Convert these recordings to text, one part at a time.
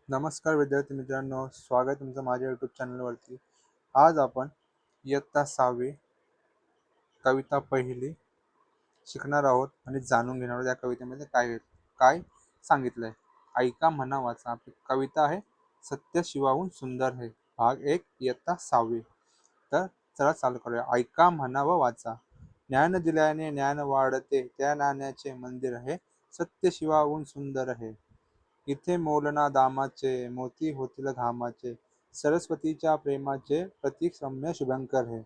नमस्कार विद्यार्थी मित्रांनो, स्वागत आहे तुमचं माझ्या यूट्यूब चॅनलवरती. आज आपण इयत्ता 6वी कविता पहिली शिकणार आहोत आणि जाणून घेणार आहोत या कवितेमध्ये काय काय सांगितलंय. ऐका म्हणा वाचा. आपली कविता आहे सत्य शिवाहून सुंदर है, भाग 1, इयत्ता 6वी. तर चला चालू करूया. ऐका म्हणा व वाचा. ज्ञान दिल्याने ज्ञान वाढते, त्या नाण्याचे मंदिर आहे, सत्य शिवाहून सुंदर है. इथे मोलना दामाचे, मोती होतील घामाचे, सरस्वतीच्या प्रेमाचे प्रतीक रम्य शुभंकर है.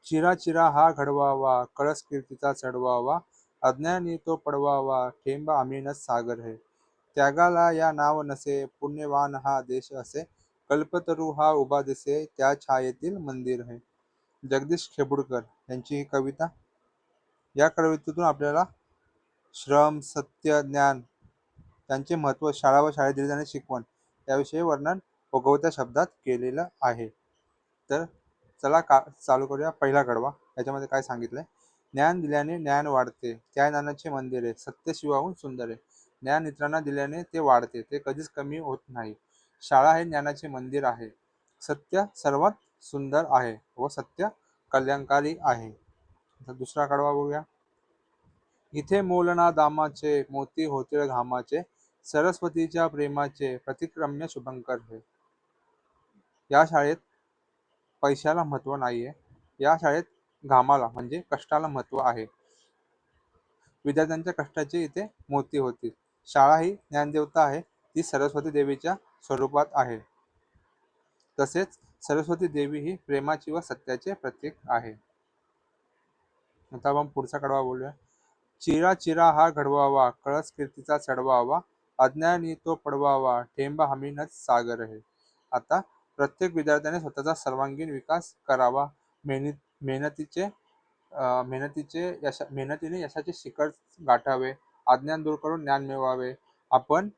चिरा चिरा हा घडवावा, कळस कीर्तीचा चढवावा, अज्ञानी तो पडवावा, ठेंब आमिनच सागर है. त्यागाला या नाव नसे, पुण्यवान हा देश असे, कल्पतरू हा उभा दिसे, त्या छायेतील मंदिर है. जगदीश खेबुडकर यांची ही कविता. या कवितेतून आपल्याला श्रम, सत्य, ज्ञान त्यांचे महत्त्व, शाळा व शाळेत दिली जाणारी शिकवण याविषयी वर्णन ओघवत्या शब्दात केलेलं आहे. तर चला चालू करूया. पहिला कडवा. याच्यामध्ये काय सांगितलंय? ज्ञान दिल्याने ज्ञान वाढते, त्या ज्ञानाचे मंदिर आहे, सत्य शिवाहून सुंदर आहे. ज्ञान इतरांना दिल्याने ते वाढते, ते कधीच कमी होत नाही. शाळा हे ज्ञानाचे मंदिर आहे. सत्य सर्वात सुंदर आहे व सत्य कल्याणकारी आहे. आता दुसरा कडवा बघूया. इथे मोलना दामाचे, मोती होतील घामाचे, सरस्वतीच्या प्रेमाचे प्रतिक्रम्य शुभंकर है. या शाळेत पैशाला महत्व नाहीये. या शाळेत घामाला म्हणजे कष्टाला महत्व आहे. विद्यार्थ्यांच्या कष्टाचे इथे मोती होतील. शाळा ही ज्ञानदेवता आहे, ती सरस्वती देवीच्या स्वरूपात आहे. तसेच सरस्वती देवी ही प्रेमाची व सत्याचे प्रतीक आहे. आता आपण पुढचा कडवा बोलूया. चिरा चिरा हा घडवावा, कळस कीर्तीचा चढवावा, अज्ञानी तो पडवावा, ठेंब हमीनच सागर है. आता प्रत्येक विद्यार्थ्याने स्वतःचा सर्वांगीण विकास करावा. मेहनतीचे मेहनतीने यशाचे शिखर गाठावे. अज्ञान दूर करून ज्ञान मिळवावे. आपण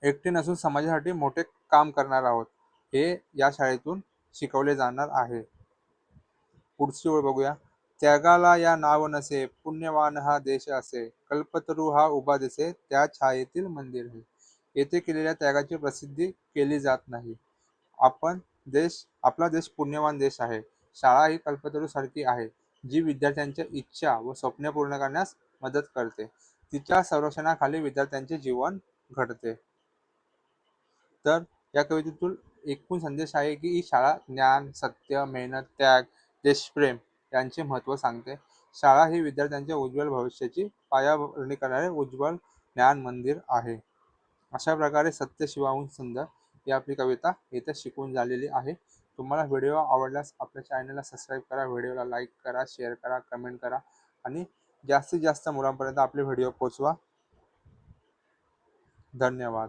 एकटे नसून समाजासाठी मोठे काम करणार आहोत, हे या शाळेतून शिकवले जाणार आहे. पुढची ओळ बघूया. त्यागाला या नाव नसे, पुण्यवान हा देश असे, कल्पतरू हा उभा दिसे, त्या छायेतील मंदिर है. येथे केलेल्या त्यागाची प्रसिद्धी केली जात नाही. आपला देश पुण्यवान देश आहे. शाळा ही कल्पतरू सारखी आहे, जी विद्यार्थ्यांच्या इच्छा व स्वप्ने पूर्ण करण्यास मदत करते. तिच्या संरक्षणाखाली विद्यार्थ्यांचे जीवन घडते. तर या कवितेतून एकूण संदेश आहे की ही शाळा ज्ञान, सत्य, मेहनत, त्याग, देशप्रेम यांचे महत्त्व सांगते. शाळा ही विद्यार्थ्यांच्या उज्ज्वल भविष्याची पायाभरणी करणारे उज्ज्वल ज्ञान मंदिर आहे. अशा प्रकारे सत्य शिवाहून सुंदर ही आपली कविता इथे शिकवून झालेली आहे. तुम्हाला व्हिडिओ आवडल्यास आपल्या चॅनलला सबस्क्राईब करा, व्हिडिओला लाईक करा, शेअर करा, कमेंट करा आणि जास्तीत जास्त मुलांपर्यंत आपले व्हिडिओ पोहोचवा. धन्यवाद.